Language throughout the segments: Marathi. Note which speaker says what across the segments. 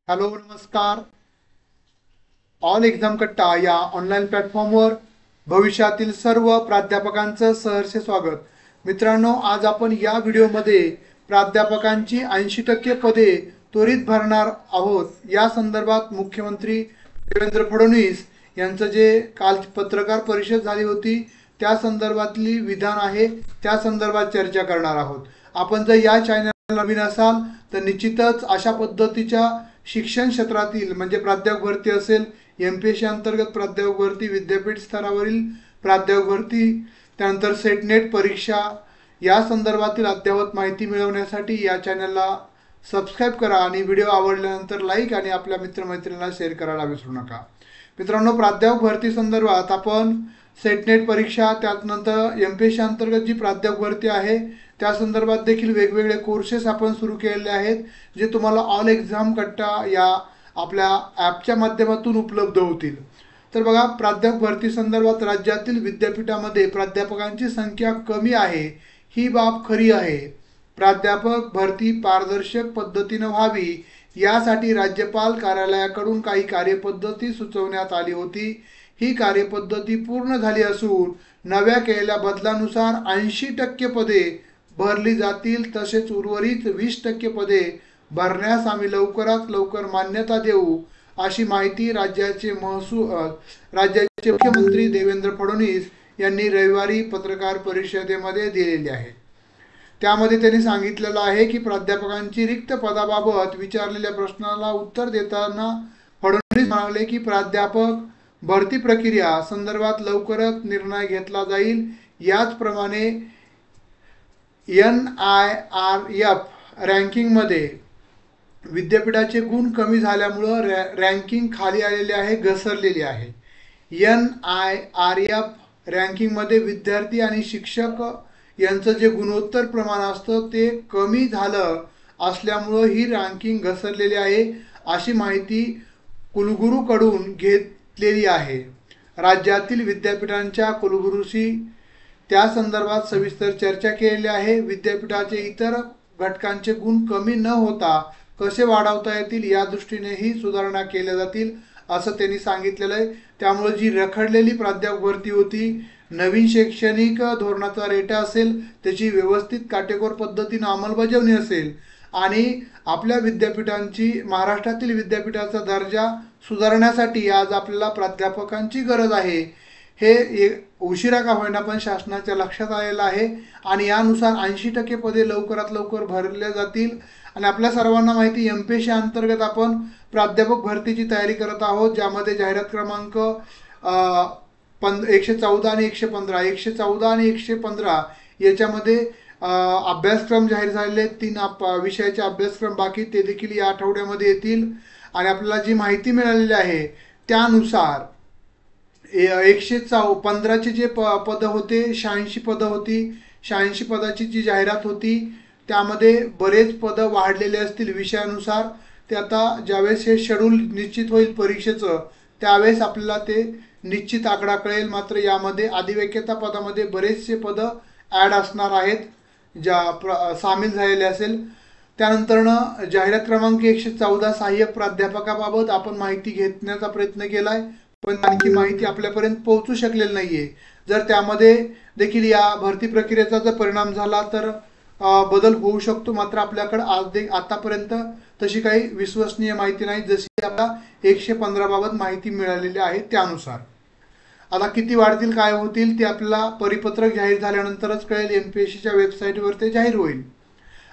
Speaker 1: हॅलो नमस्कार. ऑल एक्झाम कट्टा या ऑनलाईन प्लॅटफॉर्मवर भविष्यातील सर्व प्राध्यापकांचं सहर्ष स्वागत. मित्रांनो, आज आपण या व्हिडिओमध्ये प्राध्यापकांची 80% पदे त्वरित भरणार आहोत. या संदर्भात मुख्यमंत्री देवेंद्र फडणवीस यांचं जे काल पत्रकार परिषद झाली होती त्या संदर्भातली विधान आहे, त्या संदर्भात चर्चा करणार आहोत. आपण जर या चॅनल नवीन असाल तर निश्चितच अशा पद्धतीच्या शिक्षण क्षेत्रातील म्हणजे प्राध्यापक भरती असेल, MPSC अंतर्गत प्राध्यापक भरती, विद्यापीठ स्तरावरील प्राध्यापक भरती, त्यानंतर सेट नेट परीक्षा या संदर्भातील अद्ययावत माहिती मिळवण्यासाठी या चॅनलला सबस्क्राईब करा आणि व्हिडिओ आवडल्यानंतर लाईक आणि आपल्या मित्रमैत्रिणींना शेअर करायला विसरू नका. मित्रांनो, प्राध्यापक भरती संदर्भात आपण सेट नेट परीक्षा, त्यानंतर MPSC अंतर्गत जी प्राध्यापक भरती आहे त्या संदर्भात देखील वेगवेगळे कोर्सेस आपण सुरू केलेले आहेत, जे तुम्हाला ऑल एक्झाम कट्टा या आपल्या ॲपच्या माध्यमातून उपलब्ध होतील. तर बघा, प्राध्यापक भरती संदर्भात राज्यातील विद्यापीठामध्ये प्राध्यापकांची संख्या कमी आहे, ही बाब खरी आहे. प्राध्यापक भरती पारदर्शक पद्धतीनं व्हावी यासाठी राज्यपाल कार्यालयाकडून काही कार्यपद्धती सुचवण्यात आली होती. ही कार्यपद्धती पूर्ण झाली असून नव्या केलेल्या बदलानुसार 80% पदे भरली जातील. तसेच उर्वरित 20% पदे भरण्यास आम्ही लवकरात लवकर मान्यता देऊ, अशी माहिती राज्याचे मुख्यमंत्री देवेंद्र फडणवीस यांनी रविवारी पत्रकार परिषदेमध्ये दिलेली आहे. त्यामध्ये त्यांनी सांगितलेलं आहे की प्राध्यापकांची रिक्त पदाबाबत विचारलेल्या प्रश्नाला उत्तर देताना फडणवीस म्हणाले की प्राध्यापक भरती प्रक्रिया संदर्भात लवकरच निर्णय घेतला जाईल. याचप्रमाणे NIRF रँकिंगमध्ये विद्यापीठाचे गुण कमी झाल्यामुळं रँकिंग खाली आलेली आहे, घसरलेली आहे. NIRF रँकिंगमध्ये विद्यार्थी आणि शिक्षक यांचं जे गुणोत्तर प्रमाण असतं ते कमी झालं असल्यामुळं ही रँकिंग घसरलेली आहे, अशी माहिती कुलगुरूकडून घेतलेली आहे. राज्यातील विद्यापीठांच्या कुलगुरूशी त्या संदर्भात सविस्तर चर्चा केलेली आहे. विद्यापीठाचे इतर घटकांचे गुण कमी न होता कसे वाढवता येतील या दृष्टीनेही सुधारणा केल्या जातील, असं त्यांनी सांगितलेलं आहे. त्यामुळे जी रखडलेली प्राध्यापक भरती होती, नवीन शैक्षणिक धोरणाचा रेटा असेल, त्याची व्यवस्थित काटेकोर पद्धतीनं अंमलबजावणी असेल आणि आपल्या विद्यापीठांची, महाराष्ट्रातील विद्यापीठाचा दर्जा सुधारण्यासाठी आज आपल्याला प्राध्यापकांची गरज आहे. हे उशिरा का होईना पण शासनाच्या लक्षात आलेलं आहे आणि यानुसार 80% पदे लवकरात लवकर भरल्या जातील. आणि आपल्या सर्वांना माहिती, MPSC अंतर्गत आपण प्राध्यापक भरतीची तयारी करत आहोत, ज्यामध्ये जाहिरात क्रमांक 114 आणि 115, 114 आणि 115 याच्यामध्ये अभ्यासक्रम जाहीर झालेले आहेत. 3 विषयाचे अभ्यासक्रम बाकी, ते देखील या आठवड्यामध्ये येतील. आणि आपल्याला जी माहिती मिळालेली आहे त्यानुसार 115चे जे पदं होते, 86 पदं होती. 86 पदाची जी जाहिरात होती त्यामध्ये बरेच पदं वाढलेले असतील विषयानुसार. ते आता ज्यावेळेस हे शेड्यूल निश्चित होईल परीक्षेचं, त्यावेळेस आपल्याला ते निश्चित आकडा कळेल. मात्र यामध्ये अधिवक्ता पदामध्ये बरेचसे पदं ॲड असणार आहेत, सामील झालेले असेल. त्यानंतरनं जाहिरात क्रमांक 114 सहाय्यक प्राध्यापकाबाबत आपण माहिती घेण्याचा प्रयत्न केला आहे, पण आणखी माहिती आपल्यापर्यंत पोहोचू शकलेली नाही आहे. जर त्यामध्ये देखील या भरती प्रक्रियेचा जर परिणाम झाला तर बदल होऊ शकतो. मात्र आपल्याकडे आतापर्यंत तशी काही विश्वसनीय माहिती नाही, जशी आपल्याला 115 बाबत माहिती मिळालेली आहे त्यानुसार. आता किती वाढतील, काय होतील ते आपल्याला परिपत्रक जाहीर झाल्यानंतरच कळेल. MPSCच्या वेबसाईटवर ते जाहीर होईल.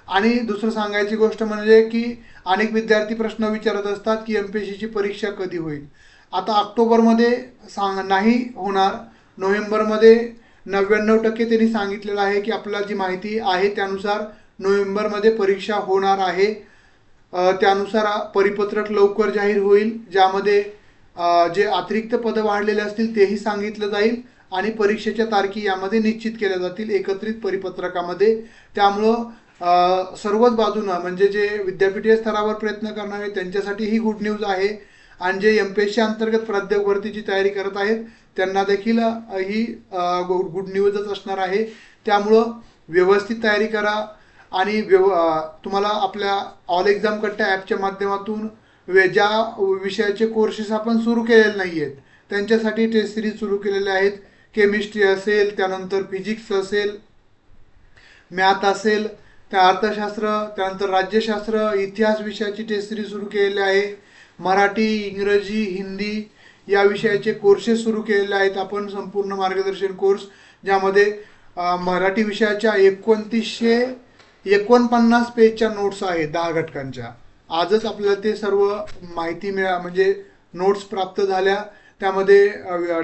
Speaker 1: आणि दुसरं सांगायची गोष्ट म्हणजे की अनेक विद्यार्थी प्रश्न विचारत असतात की MPSCची परीक्षा कधी होईल. आता ऑक्टोबरमध्ये नाही होणार, नोव्हेंबरमध्ये 99% त्यांनी सांगितलेलं आहे की आपल्याला जी माहिती आहे त्यानुसार नोव्हेंबरमध्ये परीक्षा होणार आहे. त्यानुसार परिपत्रक लवकर जाहीर होईल, ज्यामध्ये जे अतिरिक्त पदं वाढलेले असतील तेही सांगितलं जाईल आणि परीक्षेच्या तारखी यामध्ये निश्चित केल्या जातील एकत्रित परिपत्रकामध्ये. त्यामुळं सर्वच बाजूनं म्हणजे जे विद्यापीठीय स्तरावर प्रयत्न करणारे त्यांच्यासाठी ही गुड न्यूज आहे आणि जे MPSC अंतर्गत प्राध्यापक भरतीची तयारी करत आहेत त्यांना देखील ही गुड न्यूजच असणार आहे. त्यामुळं व्यवस्थित तयारी करा आणि तुम्हाला आपल्या ऑल एक्झाम कट्टा ॲपच्या माध्यमातून ज्या विषयाचे कोर्सेस आपण सुरू केलेले नाही आहेत त्यांच्यासाठी टेस्ट सिरीज सुरू केलेले आहेत. केमिस्ट्री असेल, त्यानंतर फिजिक्स असेल, मॅथ असेल, त्या अर्थशास्त्र, त्यानंतर राज्यशास्त्र, इतिहास विषयाची टेस्ट सिरीज सुरू केलेली आहे. मराठी, इंग्रजी, हिंदी या विषयाचे कोर्सेस सुरू केलेले आहेत आपण. संपूर्ण मार्गदर्शन कोर्स ज्यामध्ये मराठी विषयाच्या 2949 पेजच्या नोट्स आहेत 10 घटकांच्या. आजच आपल्याला ते सर्व माहिती म्हणजे नोट्स प्राप्त झाल्या. त्यामध्ये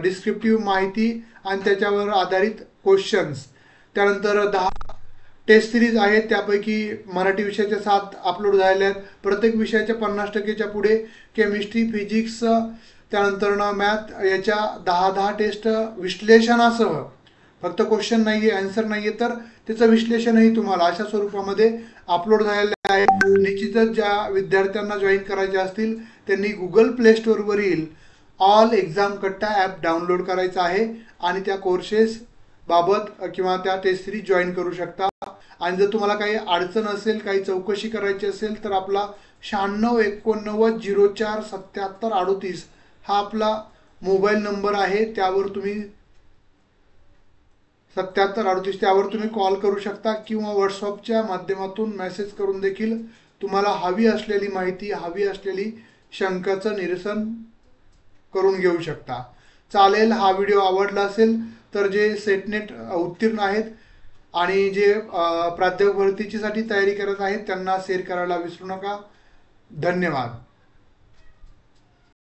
Speaker 1: डिस्क्रिप्टिव्ह माहिती आणि त्याच्यावर आधारित क्वेश्चन्स, त्यानंतर 10 टेस्ट सिरीज आहेत, त्यापैकी मराठी विषयाच्या 7 अपलोड झालेल्या आहेत. प्रत्येक विषयाच्या 50%च्या पुढे केमिस्ट्री, फिजिक्स, त्यानंतर मॅथ याच्या 10 टेस्ट विश्लेषणासह, फक्त क्वेश्चन नाही आहे, आन्सर नाही आहे, तर त्याचं विश्लेषणही तुम्हाला अशा स्वरूपामध्ये अपलोड झालेलं आहे. निश्चितच ज्या विद्यार्थ्यांना जॉईन करायचे असतील त्यांनी गुगल प्ले स्टोअरवरील ऑल एक्झाम कट्टा ॲप डाउनलोड करायचा आहे आणि त्या कोर्सेस बाबत किंवा त्या टेस्ट सिरीज जॉईन करू शकता. आणि जर तुम्हाला काही अडचण असेल, काही चौकशी करायची असेल तर आपला 9689047738 हा आपला मोबाईल नंबर आहे. त्यावर तुम्ही 7738 त्यावर तुम्ही कॉल करू शकता किंवा व्हॉट्सअपच्या माध्यमातून मेसेज करून देखील तुम्हाला हवी असलेली माहिती, हवी असलेली शंकाचं निरसन करून घेऊ शकता. चालेल. हा व्हिडिओ आवडला असेल तर जे सेटनेट उत्तीर्ण आहेत आणि जे प्राध्यापक भरतीसाठी तयारी करत आहेत त्यांना शेअर करायला विसरू नका. धन्यवाद.